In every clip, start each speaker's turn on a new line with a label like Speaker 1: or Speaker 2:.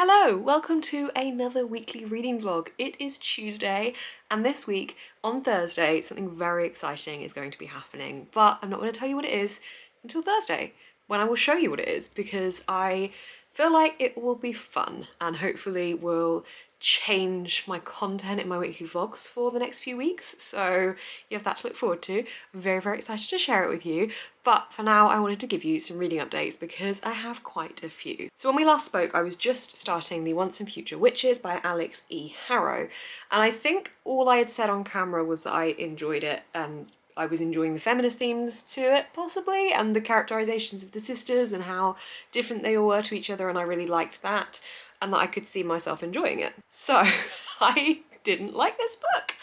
Speaker 1: Hello, welcome to another weekly reading vlog. It is Tuesday and this week on Thursday something very exciting is going to be happening, but I'm not going to tell you what it is until Thursday when I will show you what it is, because I feel like it will be fun and hopefully will change my content in my weekly vlogs for the next few weeks, so you have that to look forward to. I'm very excited to share it with you, but for now I wanted to give you some reading updates because I have quite a few. So when we last spoke I was just starting the Once and Future Witches by Alex E. Harrow, and I think all I had said on camera was that I enjoyed it and I was enjoying the feminist themes to it, possibly, and the characterizations of the sisters and how different they all were to each other, and I really liked that, and that I could see myself enjoying it. So I didn't like this book.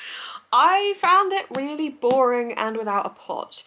Speaker 1: I found it really boring and without a plot,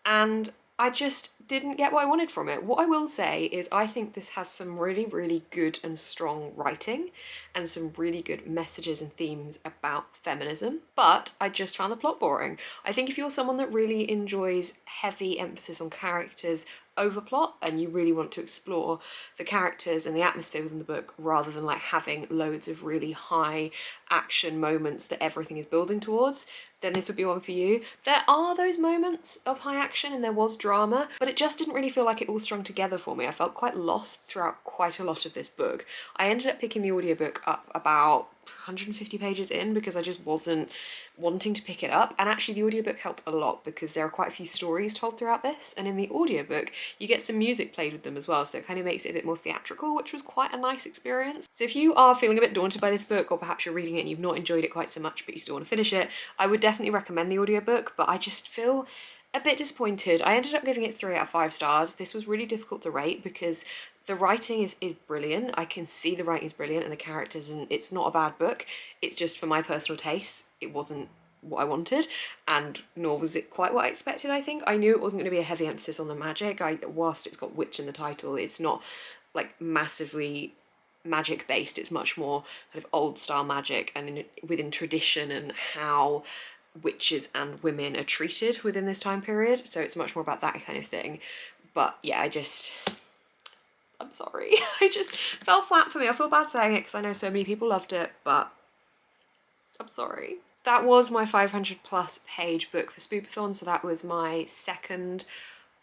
Speaker 1: and I just didn't get what I wanted from it. What I will say is I think this has some really good and strong writing and some really good messages and themes about feminism, but I just found the plot boring. I think if you're someone that really enjoys heavy emphasis on characters over plot and you really want to explore the characters and the atmosphere within the book rather than like having loads of really high action moments that everything is building towards, then this would be one for you. There are those moments of high action and there was drama, but it just didn't really feel like it all strung together for me. I felt quite lost throughout quite a lot of this book. I ended up picking the audiobook up about 150 pages in because I just wasn't wanting to pick it up, and actually the audiobook helped a lot because there are quite a few stories told throughout this, and in the audiobook you get some music played with them as well, so it kind of makes it a bit more theatrical, which was quite a nice experience. So if you are feeling a bit daunted by this book, or perhaps you're reading it and you've not enjoyed it quite so much but you still want to finish it, I would definitely recommend the audiobook, but I just feel a bit disappointed. I ended up giving it 3 out of 5 stars. This was really difficult to rate because the writing is brilliant. I can see the writing is brilliant and the characters, and it's not a bad book. It's just for my personal taste, it wasn't what I wanted, and nor was it quite what I expected, I think. I knew it wasn't going to be a heavy emphasis on the magic. Whilst it's got witch in the title, it's not like massively magic based. It's much more kind of old style magic and within tradition and how witches and women are treated within this time period. So it's much more about that kind of thing. But yeah, I'm sorry. I just fell flat for me. I feel bad saying it because I know so many people loved it, but I'm sorry. That was my 500+ page book for Spoopathon, so that was my second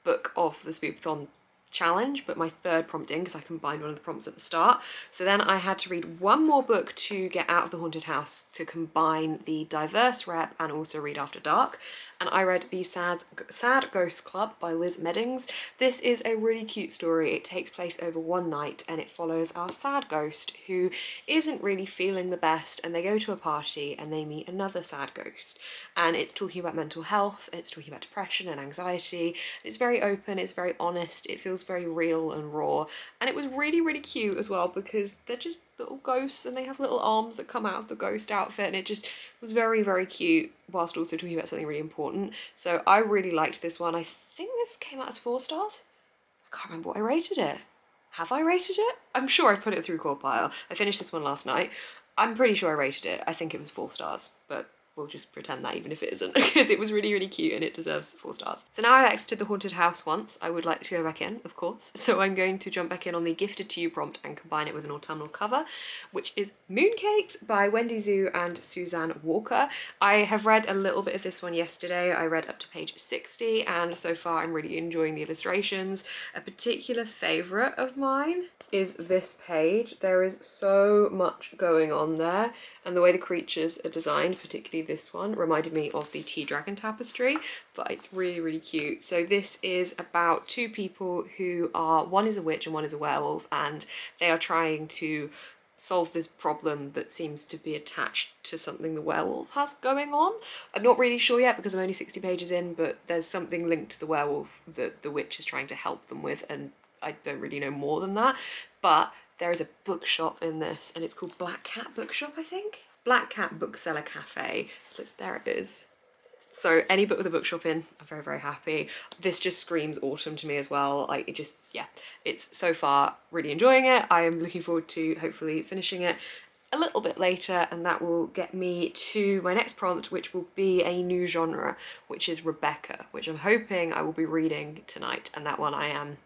Speaker 1: book of the Spoopathon challenge, but my third prompting because I combined one of the prompts at the start. So then I had to read one more book to get out of the haunted house to combine the diverse rep and also read After Dark. And I read The Sad Ghost Club by Liz Meddings. This is a really cute story. It takes place over one night and it follows our sad ghost who isn't really feeling the best, and they go to a party and they meet another sad ghost. And it's talking about mental health, and it's talking about depression and anxiety. It's very open, it's very honest, it feels very real and raw. And it was really cute as well because they're just little ghosts and they have little arms that come out of the ghost outfit, and it just was very cute whilst also talking about something really important. So I really liked this one. I think this came out as 4 stars. I can't remember what I rated it. Have I rated it? I'm sure I put it through Pile. I finished this one last night. I'm pretty sure I rated it. I think it was 4 stars, but we'll just pretend that even if it isn't, because it was really cute and it deserves 4 stars. So now I've exited the haunted house once, I would like to go back in, of course. So I'm going to jump back in on the Gifted to You prompt and combine it with an autumnal cover, which is Mooncakes by Wendy and Suzanne Walker. I have read a little bit of this one yesterday. I read up to page 60, and so far I'm really enjoying the illustrations. A particular favourite of mine is this page. There is so much going on there, and the way the creatures are designed, particularly this one, reminded me of the Tea Dragon tapestry, but it's really cute. So this is about 2 people who are, one is a witch and one is a werewolf, and they are trying to solve this problem that seems to be attached to something the werewolf has going on. I'm not really sure yet because I'm only 60 pages in, but there's something linked to the werewolf that the witch is trying to help them with, and I don't really know more than that. But there is a bookshop in this, and it's called Black Cat Bookshop, I think? Black Cat Bookseller Cafe. Look, there it is. So any book with a bookshop in, I'm very happy. This just screams autumn to me as well. Like, it just, yeah, it's so far really enjoying it. I am looking forward to hopefully finishing it a little bit later, and that will get me to my next prompt, which will be a new genre, which is Rebecca, which I'm hoping I will be reading tonight, and that one I'm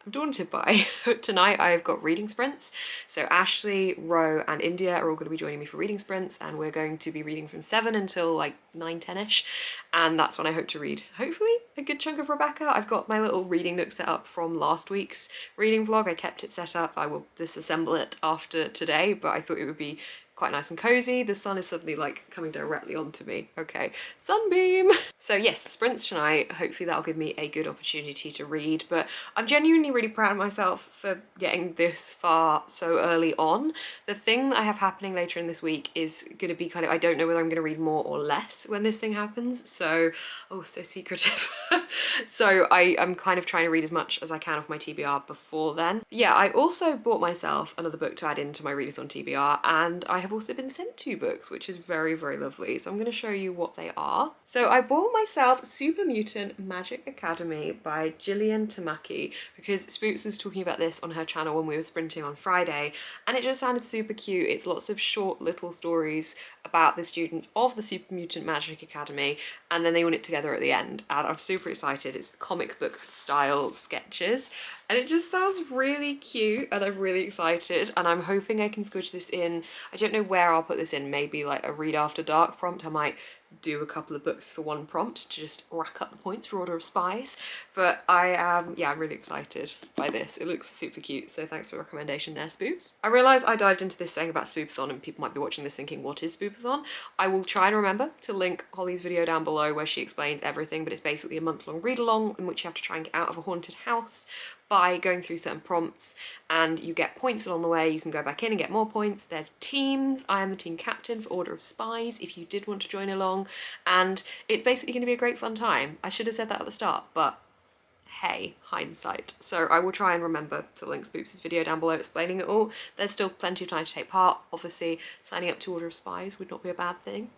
Speaker 1: I'm daunted by. Tonight I've got reading sprints. So Ashley, Ro and India are all going to be joining me for reading sprints, and we're going to be reading from 7 until like 9, 10ish. And that's when I hope to read, hopefully, a good chunk of Rebecca. I've got my little reading nook set up from last week's reading vlog. I kept it set up. I will disassemble it after today, but I thought it would be quite nice and cozy. The sun is suddenly like coming directly onto me. Okay, sunbeam. So yes, sprints tonight. Hopefully that'll give me a good opportunity to read, but I'm genuinely really proud of myself for getting this far so early on. The thing that I have happening later in this week is going to be kind of, I don't know whether I'm going to read more or less when this thing happens. So, oh, so secretive. So I'm kind of trying to read as much as I can off my TBR before then. Yeah, I also bought myself another book to add into my readathon TBR, and I have also been sent 2 books, which is very, very lovely. So I'm going to show you what they are. So I bought myself Super Mutant Magic Academy by Gillian Tamaki because Spoops was talking about this on her channel when we were sprinting on Friday, and it just sounded super cute. It's lots of short little stories about the students of the Super Mutant Magic Academy, and then they all knit together at the end, and I'm super excited. It's comic book style sketches, and it just sounds really cute, and I'm really excited, and I'm hoping I can squish this in. I don't know where I'll put this in, maybe like a read after dark prompt. I might do a couple of books for one prompt to just rack up the points for Order of Spies, but I'm really excited by this. It looks super cute, so thanks for the recommendation there, Spoops. I realise I dived into this saying about Spoopathon, and people might be watching this thinking, what is Spoopathon? I will try and remember to link Holly's video down below where she explains everything, but it's basically a month-long read-along in which you have to try and get out of a haunted house by going through certain prompts, and you get points along the way. You can go back in and get more points. There's teams. I am the team captain for Order of Spies if you did want to join along, and it's basically going to be a great fun time. I should have said that at the start, but hey, hindsight. So I will try and remember to link Spoops' video down below explaining it all. There's still plenty of time to take part. Obviously, signing up to Order of Spies would not be a bad thing.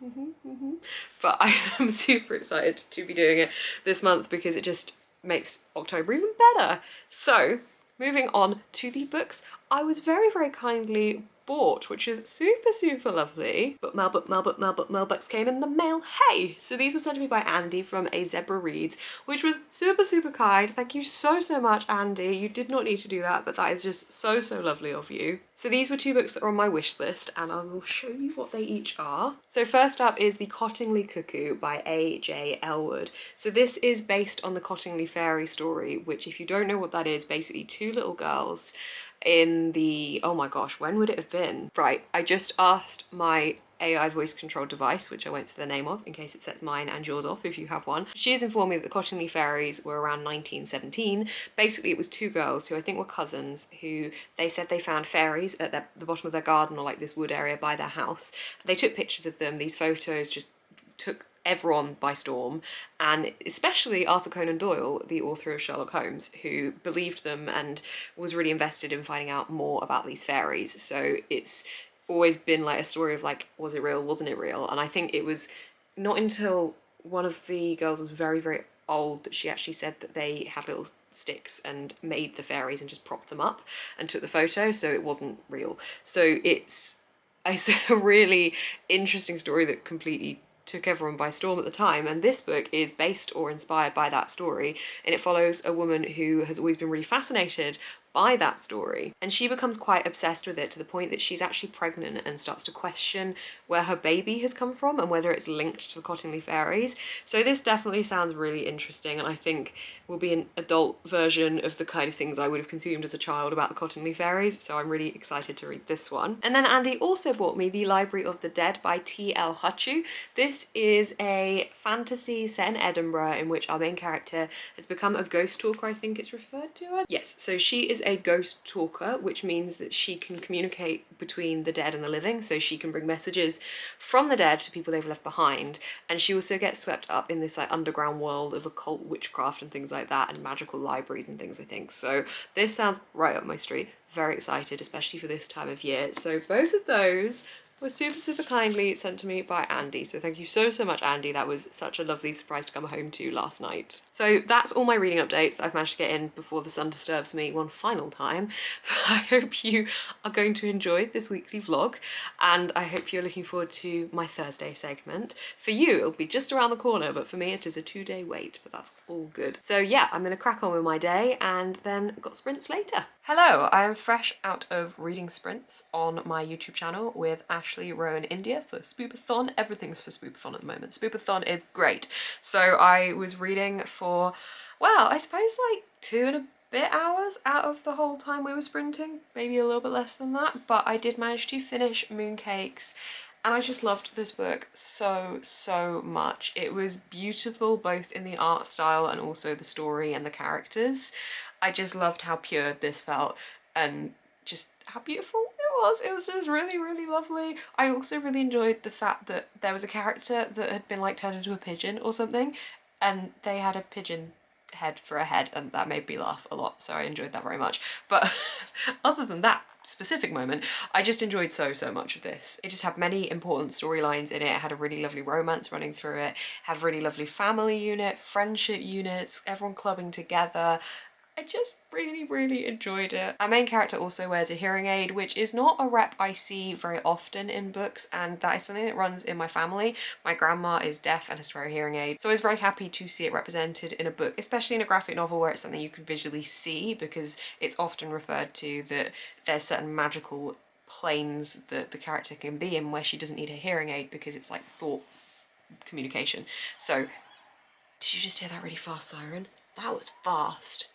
Speaker 1: But I am super excited to be doing it this month because it just makes October even better. So moving on to the books I was very, very kindly bought, which is super, super lovely. But mailbox came in the mail. Hey! So these were sent to me by Andy from A Zebra Reads, which was super, super kind. Thank you so, so much, Andy. You did not need to do that, but that is just so, so lovely of you. So these were 2 books that are on my wish list, and I will show you what they each are. So first up is The Cottingley Cuckoo by A.J. Elwood. So this is based on the Cottingley Fairy story, which, if you don't know what that is, basically 2 little girls in the, oh my gosh, when would it have been? Right, I just asked my AI voice control device, which I won't say the name of in case it sets mine and yours off if you have one. She has informed me that the Cottingley Fairies were around 1917. Basically, it was 2 girls who I think were cousins who they said they found fairies at the bottom of their garden, or like this wood area by their house. They took pictures of them. These photos just took everyone by storm, and especially Arthur Conan Doyle, the author of Sherlock Holmes, who believed them and was really invested in finding out more about these fairies. So it's always been like a story of like, was it real, wasn't it real? And I think it was not until one of the girls was very, very old that she actually said that they had little sticks and made the fairies and just propped them up and took the photo, so it wasn't real. So it's a really interesting story that completely took everyone by storm at the time, and this book is based or inspired by that story, and it follows a woman who has always been really fascinated by that story, and she becomes quite obsessed with it to the point that she's actually pregnant and starts to question where her baby has come from and whether it's linked to the Cottingley Fairies. So this definitely sounds really interesting, and I think will be an adult version of the kind of things I would have consumed as a child about the Cottingley Fairies, so I'm really excited to read this one. And then Andy also bought me The Library of the Dead by T.L. Hutu. This is a fantasy set in Edinburgh in which our main character has become a ghost talker, I think it's referred to as. Yes, so she is a ghost talker, which means that she can communicate between the dead and the living, so she can bring messages from the dead to people they've left behind, and she also gets swept up in this like underground world of occult witchcraft and things like that, and magical libraries and things, I think. So this sounds right up my street. Very excited, especially for this time of year. So both of those was super kindly sent to me by Andy. So thank you so much, Andy. That was such a lovely surprise to come home to last night. So that's all my reading updates that I've managed to get in before the sun disturbs me one final time. I hope you are going to enjoy this weekly vlog, and I hope you're looking forward to my Thursday segment. For you, it'll be just around the corner, but for me it is a 2-day wait, but that's all good. So yeah, I'm gonna crack on with my day and then I've got sprints later. Hello, I am fresh out of reading sprints on my YouTube channel with Ashley, Rowan, India for Spoopathon. Everything's for Spoopathon at the moment. Spoopathon is great. So I was reading for, well, I suppose like 2.5 hours out of the whole time we were sprinting, maybe a little bit less than that, but I did manage to finish Mooncakes. And I just loved this book so much. It was beautiful both in the art style and also the story and the characters. I just loved how pure this felt and just how beautiful it was. It was just really lovely. I also really enjoyed the fact that there was a character that had been like turned into a pigeon or something, and they had a pigeon head for a head, and that made me laugh a lot, so I enjoyed that very much. But other than that specific moment, I just enjoyed so much of this. It just had many important storylines in it. It had a really lovely romance running through it, had a really lovely family unit, friendship units, everyone clubbing together. I just really enjoyed it. Our main character also wears a hearing aid, which is not a rep I see very often in books, and that is something that runs in my family. My grandma is deaf and has to wear a hearing aid, so I was very happy to see it represented in a book, especially in a graphic novel where it's something you can visually see, because it's often referred to that there's certain magical planes that the character can be in where she doesn't need a hearing aid because it's like thought communication. So, did you just hear that really fast siren? That was fast.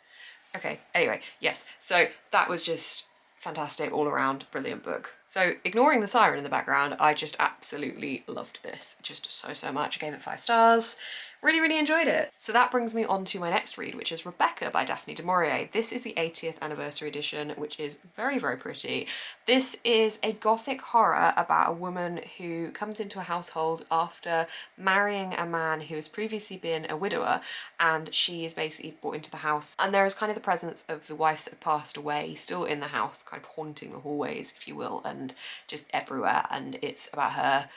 Speaker 1: Okay, anyway, yes, so that was just fantastic, all around, brilliant book. So ignoring the siren in the background, I just absolutely loved this, just so much. I gave it 5 stars, really enjoyed it. So that brings me on to my next read, which is Rebecca by Daphne du Maurier. This is the 80th anniversary edition, which is very pretty. This is a gothic horror about a woman who comes into a household after marrying a man who has previously been a widower, and she is basically brought into the house, and there is kind of the presence of the wife that had passed away still in the house, kind of haunting the hallways, if you will, and just everywhere, and it's about her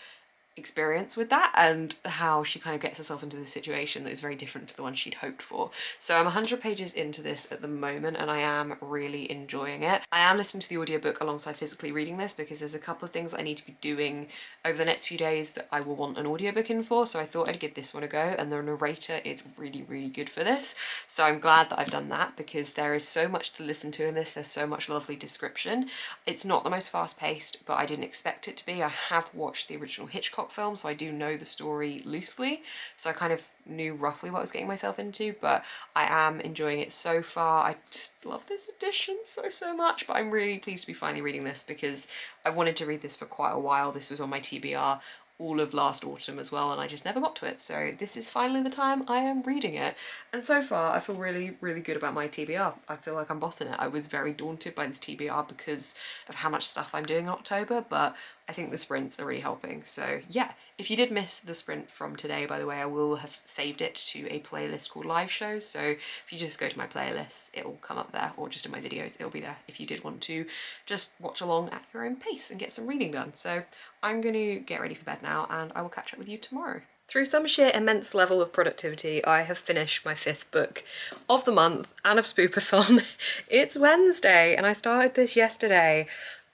Speaker 1: experience with that and how she kind of gets herself into this situation that is very different to the one she'd hoped for. So I'm 100 pages into this at the moment and I am really enjoying it. I am listening to the audiobook alongside physically reading this because there's a couple of things I need to be doing over the next few days that I will want an audiobook in for, so I thought I'd give this one a go, and the narrator is really good for this. So I'm glad that I've done that because there is so much to listen to in this. There's so much lovely description. It's not the most fast-paced, but I didn't expect it to be. I have watched the original Hitchcock film, so I do know the story loosely, so I kind of knew roughly what I was getting myself into, but I am enjoying it so far. I just love this edition so much, but I'm really pleased to be finally reading this because I wanted to read this for quite a while. This was on my TBR all of last autumn as well, and I just never got to it, so this is finally the time I am reading it. And so far I feel really good about my TBR. I feel like I'm bossing it. I was very daunted by this TBR because of how much stuff I'm doing in October, but I think the sprints are really helping. So yeah, if you did miss the sprint from today, by the way, I will have saved it to a playlist called Live Shows, so if you just go to my playlists, it will come up there, or just in my videos, it'll be there if you did want to just watch along at your own pace and get some reading done. So I'm going to get ready for bed now and I will catch up with you tomorrow. Through some sheer immense level of productivity, I have finished my 5th book of the month and of Spoopathon. It's Wednesday and I started this yesterday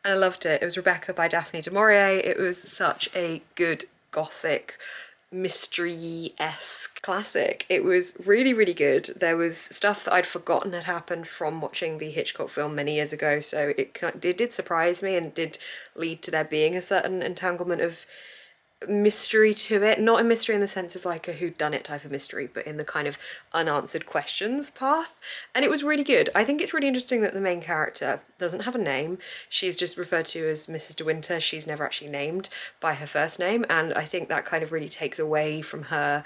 Speaker 1: and I loved it. It was Rebecca by Daphne du Maurier. It was such a good gothic mystery-esque classic. It was really good. There was stuff that I'd forgotten had happened from watching the Hitchcock film many years ago, so it did surprise me and did lead to there being a certain entanglement of mystery to it. Not a mystery in the sense of like a whodunit type of mystery, but in the kind of unanswered questions path. And it was really good. I think it's really interesting that the main character doesn't have a name. She's just referred to as Mrs. De Winter. She's never actually named by her first name, and I think that kind of really takes away from her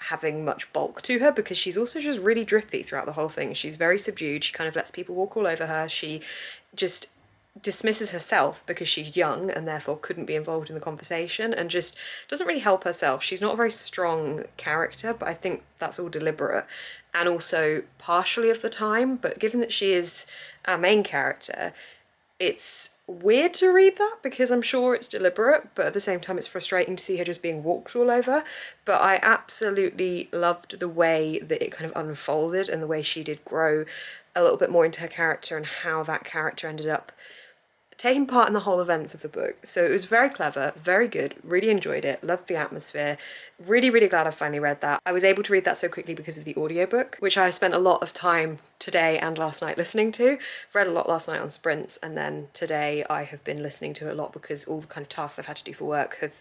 Speaker 1: having much bulk to her, because she's also just really drippy throughout the whole thing. She's very subdued. She kind of lets people walk all over her. She just dismisses herself because she's young and therefore couldn't be involved in the conversation, and just doesn't really help herself. She's not a very strong character, but I think that's all deliberate and also partially of the time. But given that she is our main character, it's weird to read that because I'm sure it's deliberate, but at the same time it's frustrating to see her just being walked all over. But I absolutely loved the way that it kind of unfolded and the way she did grow a little bit more into her character and how that character ended up taking part in the whole events of the book. So it was very clever, very good, really enjoyed it, loved the atmosphere. Really, really glad I finally read that. I was able to read that so quickly because of the audiobook, which I spent a lot of time today and last night listening to. Read a lot last night on sprints, and then today I have been listening to it a lot because all the kind of tasks I've had to do for work have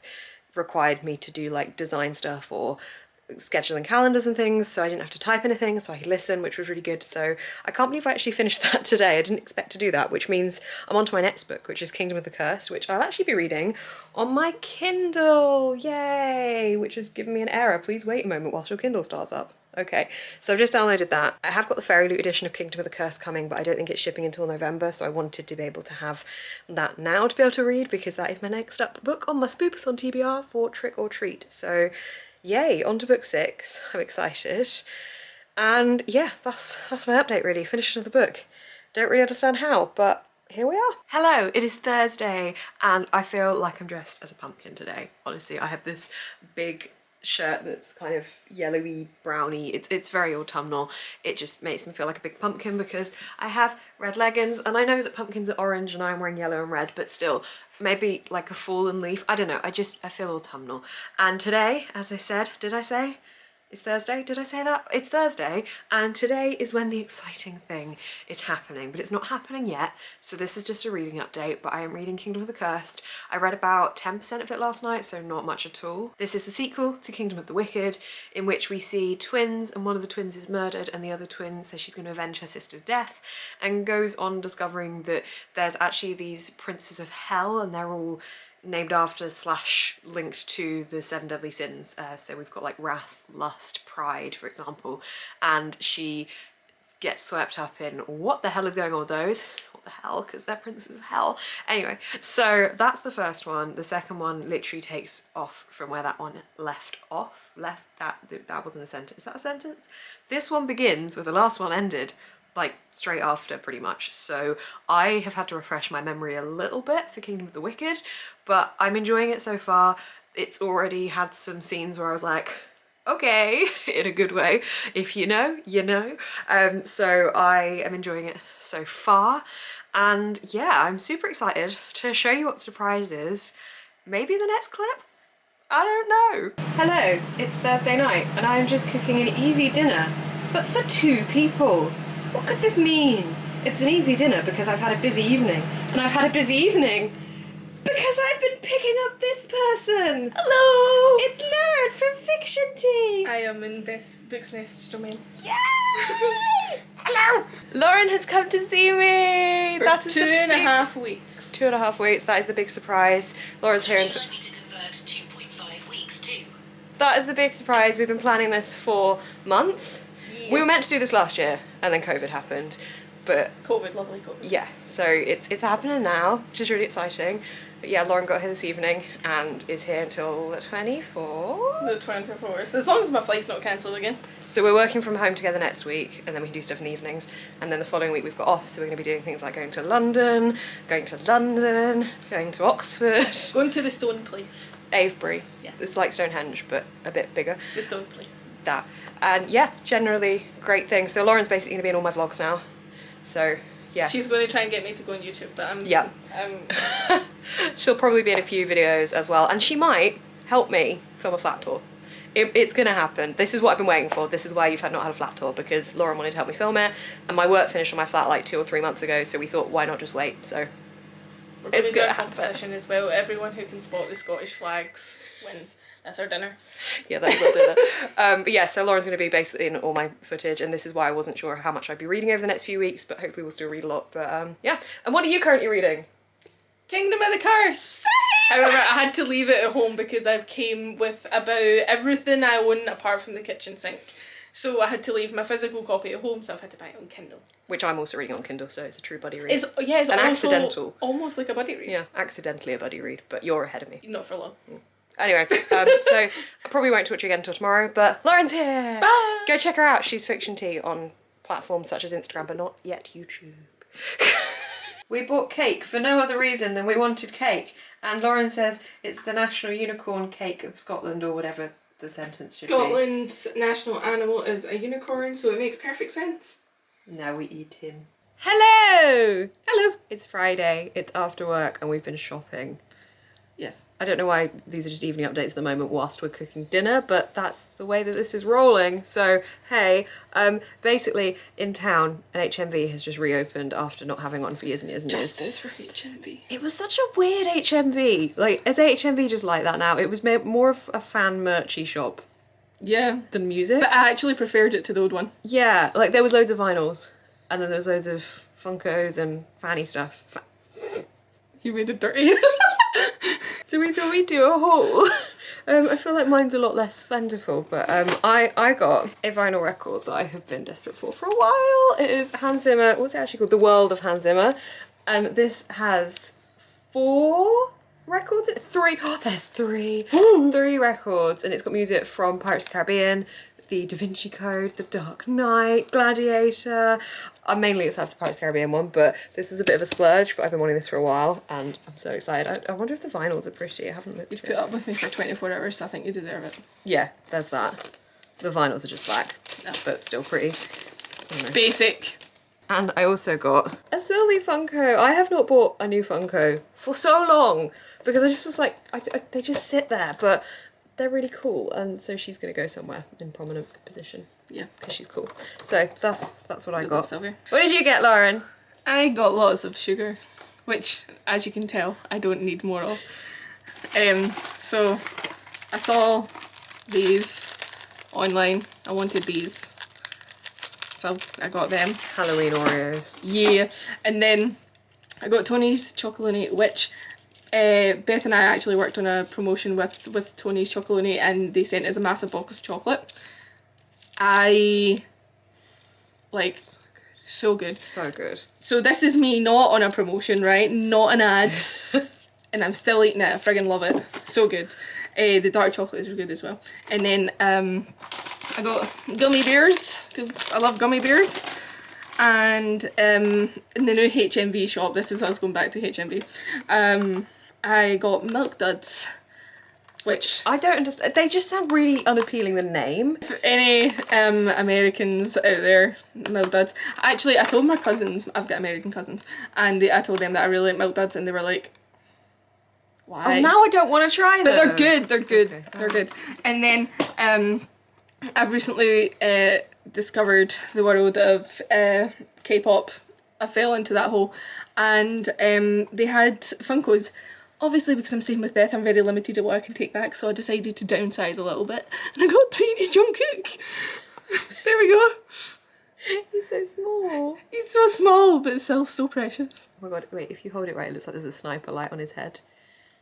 Speaker 1: required me to do like design stuff or scheduling calendars and things, so I didn't have to type anything, so I could listen, which was really good. So I can't believe I actually finished that today. I didn't expect to do that, which means I'm on to my next book, which is Kingdom of the Cursed, which I'll actually be reading on my Kindle, yay, which has given me an error. Please wait a moment whilst your Kindle starts up. Okay, so I've just downloaded that. I have got the Fairy Loot edition of Kingdom of the Curse coming, but I don't think it's shipping until November, so I wanted to be able to have that now to be able to read, because that is my next up book on my Spoopathon TBR for Trick or Treat. So yay, on to book 6. I'm excited. And yeah, that's my update really. Finished another book. Don't really understand how, but here we are. Hello, it is Thursday and I feel like I'm dressed as a pumpkin today. Honestly, I have this big shirt that's kind of yellowy browny. It's very autumnal. It just makes me feel like a big pumpkin because I have red leggings, and I know that pumpkins are orange and I'm wearing yellow and red, but still maybe like a fallen leaf. I don't know, I feel autumnal. And today, as I said, did I say it's Thursday? Did I say that? It's Thursday, and today is when the exciting thing is happening, but it's not happening yet, so this is just a reading update. But I am reading Kingdom of the Cursed. I read about 10% of it last night, so not much at all. This is the sequel to Kingdom of the Wicked, in which we see twins, and one of the twins is murdered, and the other twin says she's going to avenge her sister's death, and goes on discovering that there's actually these princes of hell, and they're all named after / linked to the 7 deadly sins. So we've got like wrath, lust, pride, for example, and she gets swept up in what the hell is going on with those. What the hell, because they're princes of hell. Anyway, so that's the first one. The second one literally takes off from where that one left off. That wasn't a sentence. Is that a sentence? This one begins where the last one ended, like straight after pretty much. So I have had to refresh my memory a little bit for Kingdom of the Wicked, but I'm enjoying it so far. It's already had some scenes where I was like, okay, in a good way. If you know, you know. So I am enjoying it so far. And yeah, I'm super excited to show you what surprises. Maybe the next clip? I don't know. Hello, it's Thursday night and I'm just cooking an easy dinner, but for 2 people. What could this mean? It's an easy dinner because I've had a busy evening, and I've had a busy evening because I've been picking up this person. Hello! It's Lauren from Fiction Tea.
Speaker 2: I am in Books Nest's domain.
Speaker 1: Yay! Hello! Lauren has come to see me.
Speaker 2: For
Speaker 1: That is
Speaker 2: 2.5 weeks.
Speaker 1: 2.5 weeks. That is the big surprise. Lauren's here.
Speaker 3: Would you like me to convert 2.5 weeks too?
Speaker 1: That is the big surprise. We've been planning this for months. We were meant to do this last year, and then COVID happened, but
Speaker 2: COVID, lovely COVID.
Speaker 1: yeah, so it's happening now, which is really exciting. But yeah, Lauren got here this evening and is here until the 24th.
Speaker 2: The 24th. As long as my flight's not cancelled again.
Speaker 1: So we're working from home together next week, and then we can do stuff in the evenings, and then the following week we've got off, so we're going to be doing things like going to London, going to Oxford.
Speaker 2: Going to the Stone Place.
Speaker 1: Avebury.
Speaker 2: Yeah.
Speaker 1: It's like Stonehenge, but a bit bigger.
Speaker 2: The Stone Place.
Speaker 1: That. And yeah, generally great things. So Lauren's basically going to be in all my vlogs now. So yeah.
Speaker 2: She's going to try and get me to go on YouTube, but
Speaker 1: She'll probably be in a few videos as well, and she might help me film a flat tour. It's gonna happen. This is what I've been waiting for. This is why you've not had a flat tour, because Lauren wanted to help me film it, and my work finished on my flat like 2 or 3 months ago, so we thought, why not just wait? So
Speaker 2: we're going to do a competition as well. Everyone who can spot the Scottish flags wins. That's our dinner.
Speaker 1: Yeah, that's our dinner. But yeah, so Lauren's going to be basically in all my footage, and this is why I wasn't sure how much I'd be reading over the next few weeks, but hopefully we'll still read a lot. But yeah. And what are you currently reading?
Speaker 2: Kingdom of the Curse. However, I had to leave it at home because I came with about everything I own apart from the kitchen sink. So I had to leave my physical copy at home, so I've had to buy it on Kindle. Which I'm also reading on Kindle, so it's a true buddy read. It's
Speaker 1: an accidental.
Speaker 2: Almost like a buddy read.
Speaker 1: Yeah, accidentally a buddy read, but you're ahead of me.
Speaker 2: Not for long.
Speaker 1: Anyway, so I probably won't talk to you again until tomorrow, but Lauren's here!
Speaker 2: Bye!
Speaker 1: Go check her out. She's Fiction Tea on platforms such as Instagram, but not yet YouTube. We bought cake for no other reason than we wanted cake. And Lauren says it's the national unicorn cake of Scotland, or whatever the sentence should be.
Speaker 2: Scotland's national animal is a unicorn, so it makes perfect sense.
Speaker 1: Now we eat him. Hello!
Speaker 2: Hello.
Speaker 1: It's Friday, it's after work, and we've been shopping.
Speaker 2: Yes.
Speaker 1: I don't know why these are just evening updates at the moment whilst we're cooking dinner, but that's the way that this is rolling. So, hey, basically in town, an HMV has just reopened after not having one for years and years and years.
Speaker 2: Justice for HMV.
Speaker 1: It was such a weird HMV. Like, is HMV just like that now? It was more of a fan merchy shop
Speaker 2: Yeah.
Speaker 1: than music.
Speaker 2: But I actually preferred it to the old one.
Speaker 1: Yeah, like there was loads of vinyls, and then there was loads of Funkos and fanny stuff.
Speaker 2: You made it dirty.
Speaker 1: So we thought we'd do a haul. I feel like mine's a lot less plentiful, but I got a vinyl record that I have been desperate for a while. It is Hans Zimmer, what's it actually called? The World of Hans Zimmer. This has 4 records? 3, oh there's 3. 3 records, and it's got music from Pirates of the Caribbean, the Da Vinci Code, The Dark Knight, Gladiator. I'm mainly excited for the Pirates of the Caribbean one, but this is a bit of a splurge, but I've been wanting this for a while, and I'm so excited. I wonder if the vinyls are pretty. I haven't looked.
Speaker 2: You've put up with me for 24 hours, so I think you deserve it.
Speaker 1: Yeah, there's that. The vinyls are just black, but still pretty. I don't know.
Speaker 2: Basic.
Speaker 1: And I also got a silly Funko. I have not bought a new Funko for so long, because I just was like, they just sit there, but they're really cool, and so she's gonna go somewhere in prominent position.
Speaker 2: Yeah.
Speaker 1: Because she's cool. So that's what I got.
Speaker 2: Sylvia.
Speaker 1: What did you get, Lauren?
Speaker 2: I got lots of sugar, which, as you can tell, I don't need more of. So I saw these online. I wanted these, so I got them.
Speaker 1: Halloween Oreos.
Speaker 2: Yeah, and then I got Tony's Chocolonely, which Beth and I actually worked on a promotion with Tony's Chocolonely, and they sent us a massive box of chocolate. I like so good.
Speaker 1: So good.
Speaker 2: So this is me not on a promotion, right? Not an ad. And I'm still eating it. I friggin' love it. So good. The dark chocolate is good as well. And then I got gummy bears, because I love gummy bears. And in the new HMV shop, this is us going back to HMV, I got Milk Duds. Which
Speaker 1: I don't understand. They just sound really unappealing, the name.
Speaker 2: for any Americans out there, Milk Duds. Actually, I told my cousins, I've got American cousins, and I told them that I really like Milk Duds, and they were like, why?
Speaker 1: Oh, now I don't want to try them.
Speaker 2: But they're good, they're good,
Speaker 1: Okay.
Speaker 2: they're good. And then I've recently discovered the world of K-pop. I fell into that hole, and they had Funkos. Obviously, because I'm staying with Beth, I'm very limited at what I can take back, so I decided to downsize a little bit, and I got Tiny Jungkook. There we go.
Speaker 1: He's so small.
Speaker 2: He's so small, but still so precious.
Speaker 1: Oh my god, wait, if you hold it right, it looks like there's a sniper light on his head.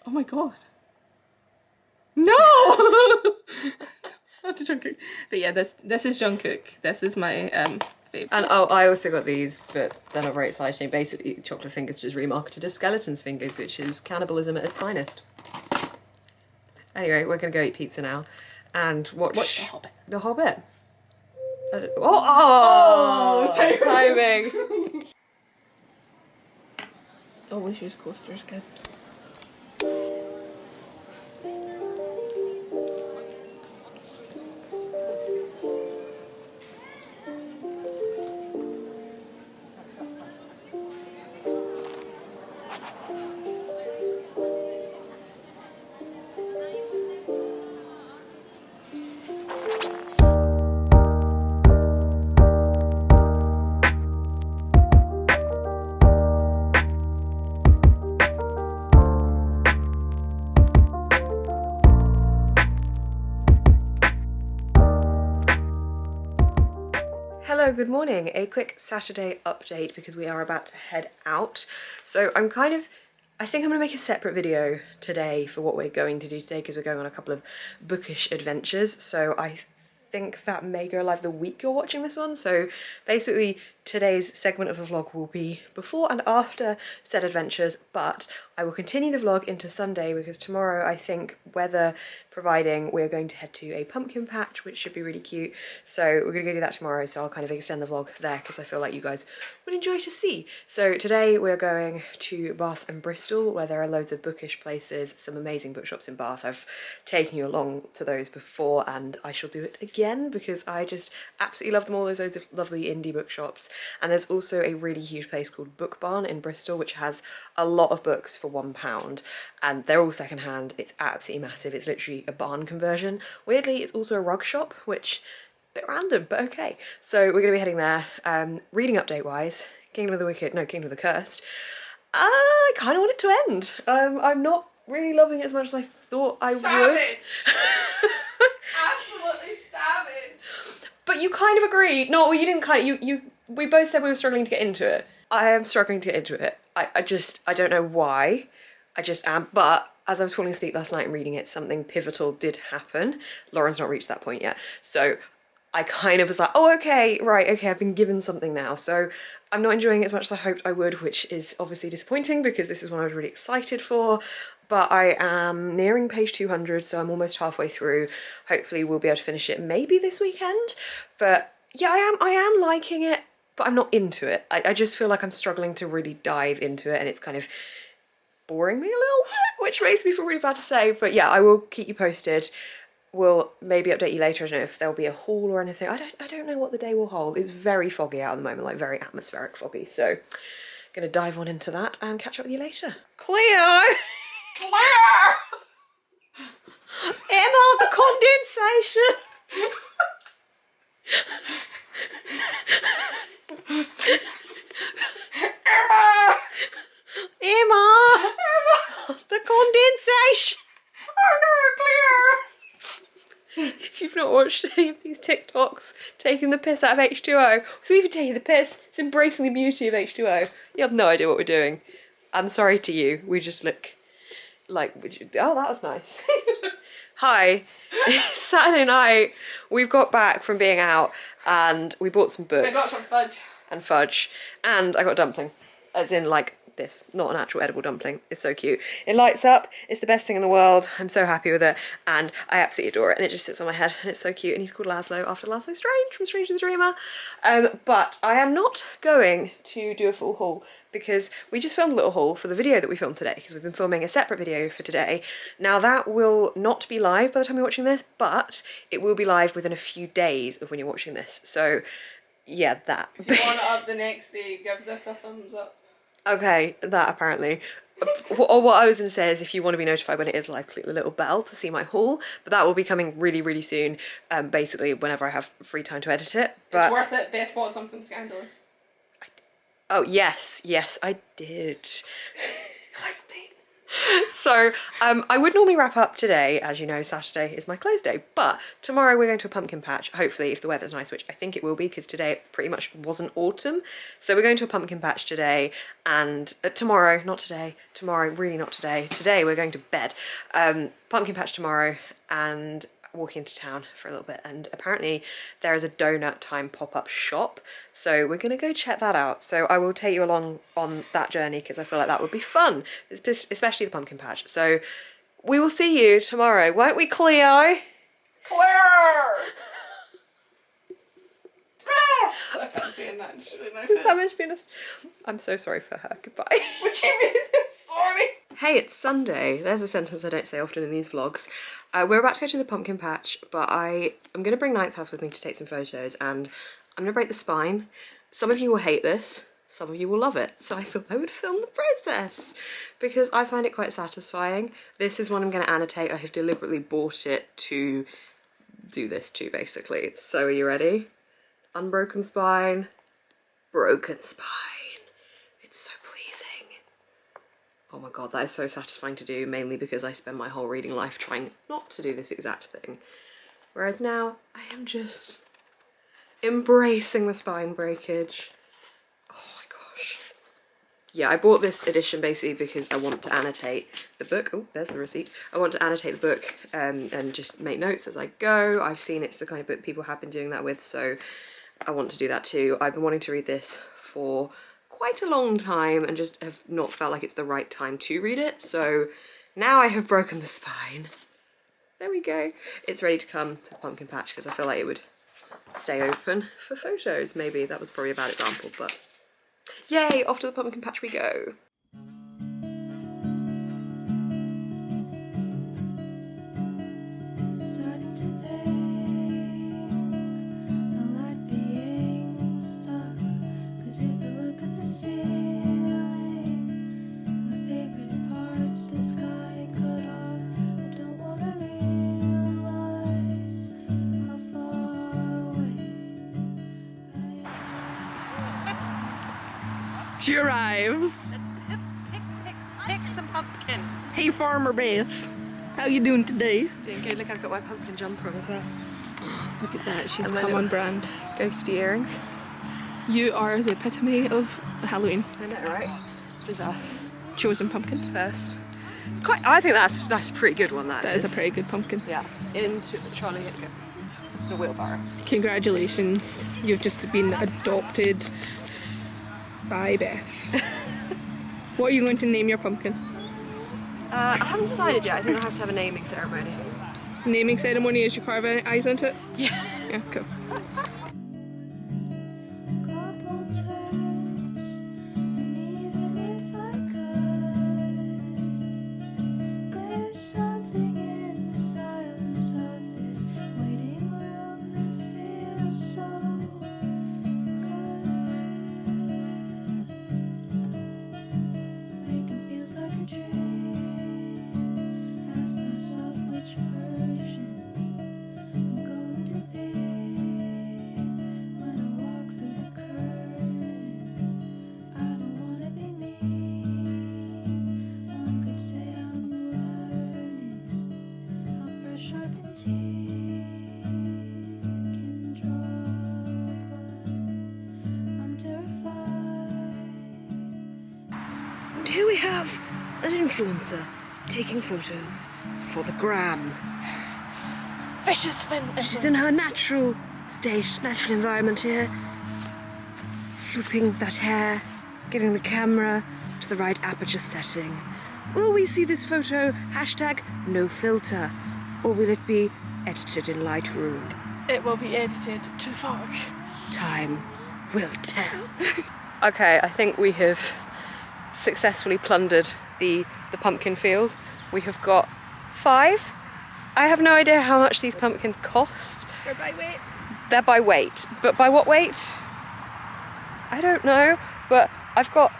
Speaker 2: Oh my god. No! Not to Jungkook. But yeah, this is Jungkook. This is my favourite.
Speaker 1: And oh, I also got these, but they're not very exciting. Basically, chocolate fingers just remarketed as skeleton's fingers, which is cannibalism at its finest. Anyway, we're gonna go eat pizza now and watch
Speaker 2: The Hobbit.
Speaker 1: The Hobbit. Oh, timing.
Speaker 2: Always use coasters, kids.
Speaker 1: Hello, good morning. A quick Saturday update because we are about to head out. So I think I'm going to make a separate video today for what we're going to do today because we're going on a couple of bookish adventures. So I think that may go live the week you're watching this one. So basically today's segment of the vlog will be before and after said adventures, but I will continue the vlog into Sunday because tomorrow, I think, weather providing, we're going to head to a pumpkin patch, which should be really cute. So we're gonna go do that tomorrow, so I'll kind of extend the vlog there because I feel like you guys would enjoy to see. So today we're going to Bath and Bristol, where there are loads of bookish places, some amazing bookshops in Bath. I've taken you along to those before and I shall do it again because I just absolutely love them all. There's loads of lovely indie bookshops, and there's also a really huge place called Book Barn in Bristol which has a lot of books for £1 and they're all secondhand. It's absolutely massive. It's literally a barn conversion. Weirdly, it's also a rug shop, which a bit random, but okay. So we're gonna be heading there. Reading update wise, Kingdom of the Wicked, no, Kingdom of the Cursed. I kind of want it to end. I'm not really loving it as much as I thought I would.
Speaker 2: Absolutely savage.
Speaker 1: But you kind of agreed. No, well, you didn't kind of, we both said we were struggling to get into it. I am struggling to get into it. I don't know why. I just am. But as I was falling asleep last night and reading it, something pivotal did happen. Lauren's not reached that point yet. So I kind of was like, oh, okay, right, okay, I've been given something now. So I'm not enjoying it as much as I hoped I would, which is obviously disappointing because this is one I was really excited for. But I am nearing page 200, so I'm almost halfway through. Hopefully we'll be able to finish it maybe this weekend. But yeah, I am liking it, but I'm not into it. I just feel like I'm struggling to really dive into it, and it's kind of boring me a little bit, which makes me feel really bad to say. But yeah, I will keep you posted. We'll maybe update you later. I don't know if there'll be a haul or anything. I don't know what the day will hold. It's very foggy out at the moment, like very atmospheric foggy. So gonna dive on into that and catch up with you later. Cleo!
Speaker 2: Claire!
Speaker 1: Emma, the condensation!
Speaker 2: Emma!
Speaker 1: Emma! The condensation!
Speaker 2: Oh no, Claire!
Speaker 1: If you've not watched any of these TikToks taking the piss out of H2O, so even taking the piss, it's embracing the beauty of H2O. You have no idea what we're doing. I'm sorry to you, we just look like, oh, that was nice. Hi, it's Saturday night, we've got back from being out and we bought some books.
Speaker 2: I got some fudge.
Speaker 1: And fudge, and I got a dumpling, as in like this, not an actual edible dumpling. It's so cute. It lights up, it's the best thing in the world. I'm so happy with it and I absolutely adore it, and it just sits on my head and it's so cute, and he's called Laszlo after Laszlo Strange from Strange the Dreamer. But I am not going to do a full haul because we just filmed a little haul for the video that we filmed today, because we've been filming a separate video for today. Now that will not be live by the time you're watching this, but it will be live within a few days of when you're watching this. So yeah, that.
Speaker 2: If you want it up the next day, give this a thumbs up.
Speaker 1: Okay, that apparently. Or what I was going to say is if you want to be notified when it is live, click the little bell to see my haul. But that will be coming really, really soon, basically whenever I have free time to edit it. But
Speaker 2: it's worth it. Beth bought something scandalous.
Speaker 1: oh, yes, I did. So I would normally wrap up today. As you know, Saturday is my close day, but tomorrow we're going to a pumpkin patch, hopefully if the weather's nice, which I think it will be because today it pretty much wasn't autumn. So we're going to a pumpkin patch today, and tomorrow, not today, tomorrow, really not today. Today we're going to bed. Pumpkin patch tomorrow and walking into town for a little bit, and apparently there is a donut time pop-up shop, so we're gonna go check that out. So I will take you along on that journey because I feel like that would be fun, especially the pumpkin patch. So we will see you tomorrow, won't we, Cleo?
Speaker 2: Claire! I can't say that. It's really nice.
Speaker 1: Does that meant to be honest? I'm so sorry for her. Goodbye.
Speaker 2: What you mean? Sorry.
Speaker 1: Hey, it's Sunday. There's a sentence I don't say often in these vlogs. We're about to go to the pumpkin patch, but I'm going to bring Ninth House with me to take some photos, and I'm going to break the spine. Some of you will hate this, some of you will love it. So I thought I would film the process because I find it quite satisfying. This is one I'm going to annotate. I have deliberately bought it to do this to, basically. So are you ready? Unbroken spine, broken spine. It's so pleasing. Oh my god, that is so satisfying to do, mainly because I spend my whole reading life trying not to do this exact thing. Whereas now, I am just embracing the spine breakage. Oh my gosh. Yeah, I bought this edition basically because I want to annotate the book. Oh, there's the receipt. I want to annotate the book and just make notes as I go. I've seen it's the kind of book people have been doing that with, so I want to do that too. I've been wanting to read this for quite a long time and just have not felt like it's the right time to read it. So now I have broken the spine. There we go. It's ready to come to the pumpkin patch because I feel like it would stay open for photos. Maybe that was probably a bad example, but yay, off to the pumpkin patch we go.
Speaker 4: Starting to think I like being stuck, 'cause if you look at the ceiling, my favorite part's the sky cut off. I don't wanna realize how far away I am.
Speaker 2: She arrives.
Speaker 1: Pick some pumpkins.
Speaker 2: Hey, Farmer Beth. How you doing today?
Speaker 1: Doing good. Look, I've got my pumpkin jumper on as well.
Speaker 2: Look at that. She's
Speaker 1: And my
Speaker 2: come on
Speaker 1: little
Speaker 2: brand.
Speaker 1: ghosty earrings.
Speaker 2: You are the epitome of Halloween.
Speaker 1: I know, right? This is our
Speaker 2: Chosen pumpkin.
Speaker 1: first. It's quite. I think that's a pretty good one.
Speaker 2: That is a pretty good pumpkin.
Speaker 1: Yeah. Into Charlie Hitler. The wheelbarrow.
Speaker 2: Congratulations. You've just been adopted by Beth. What are you going to name your pumpkin?
Speaker 1: I haven't decided yet. I think I'll have to have a naming ceremony.
Speaker 2: Naming ceremony as you carve eyes into it?
Speaker 1: Yeah.
Speaker 2: Yeah, cool.
Speaker 4: Couple turns, and even if I could, there's something in the silence of this waiting room that feels so good. Waking feels like a dream. Ask myself which version I'm going to be when I walk through the curtain. I don't wanna be mean. One could say I'm learning how fresh sharpened teeth can draw, but I'm terrified.
Speaker 1: And here we have an influencer taking photos for the gram.
Speaker 2: Vicious Finn.
Speaker 1: She's in her natural state, natural environment here. Flooping that hair, getting the camera to the right aperture setting. Will we see this photo #no filter, or will it be edited in Lightroom?
Speaker 2: It will be edited to fuck.
Speaker 1: Time will tell. Okay, I think we have successfully plundered the pumpkin field. We have got 5. I have no idea how much these pumpkins cost.
Speaker 2: They're by weight.
Speaker 1: They're by weight, but by what weight? I don't know, but I've got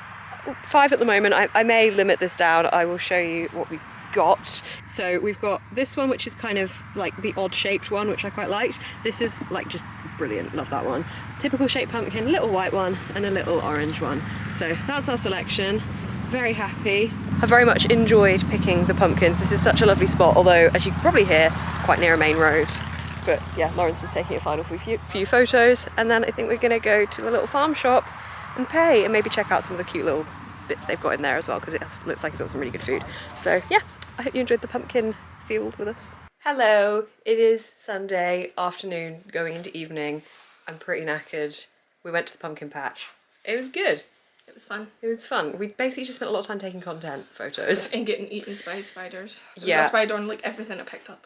Speaker 1: 5 at the moment. I may limit this down. I will show you what we've got. So we've got this one, which is kind of like the odd shaped one, which I quite liked. This is like just brilliant, love that one. Typical shaped pumpkin, little white one and a little orange one. So that's our selection. Very happy. I very much enjoyed picking the pumpkins. This is such a lovely spot, although as you can probably hear, quite near a main road. But yeah, Lawrence was taking a final few photos, and then I think we're gonna go to the little farm shop and pay and maybe check out some of the cute little bits they've got in there as well, because it looks like it's got some really good food. So yeah, I hope you enjoyed the pumpkin field with us. Hello, it is Sunday afternoon going into evening. I'm pretty knackered. We went to the pumpkin patch. It was good.
Speaker 2: It was fun.
Speaker 1: It was fun. We basically just spent a lot of time taking content photos.
Speaker 2: And getting eaten by spiders. There was
Speaker 1: Yeah.
Speaker 2: a spider on like everything I picked up.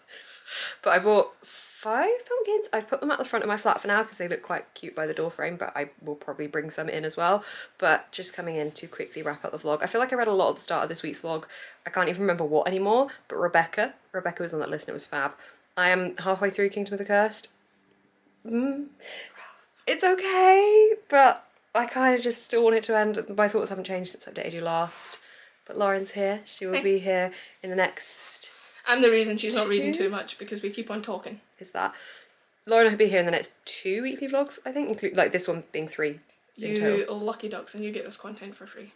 Speaker 1: But I bought 5 pumpkins. I've put them at the front of my flat for now because they look quite cute by the door frame, but I will probably bring some in as well. But just coming in to quickly wrap up the vlog. I feel like I read a lot at the start of this week's vlog. I can't even remember what anymore, but Rebecca was on that list and it was fab. I am halfway through Kingdom of the Cursed. It's okay, but I kind of just still want it to end. My thoughts haven't changed since I updated you last. But Lauren's here. She will be here in the next...
Speaker 2: I'm the reason she's not reading too much because we keep on talking.
Speaker 1: Is that? Lauren will be here in the next 2 weekly vlogs, I think, include like this one being 3 in total.
Speaker 2: You lucky ducks, and you get this content for free.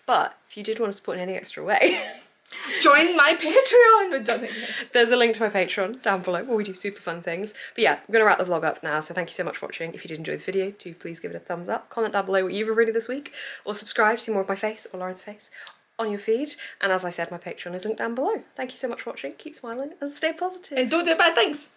Speaker 1: But if you did want to support in any extra way,
Speaker 2: Join my Patreon! It doesn't exist.
Speaker 1: there's a link to my Patreon down below where we do super fun things. But yeah, I'm going to wrap the vlog up now, so thank you so much for watching. If you did enjoy this video, do please give it a thumbs up, comment down below what you've been reading this week, or subscribe to see more of my face or Lauren's face on your feed. And as I said, my Patreon is linked down below. Thank you so much for watching, keep smiling and stay positive.
Speaker 2: And don't do bad things!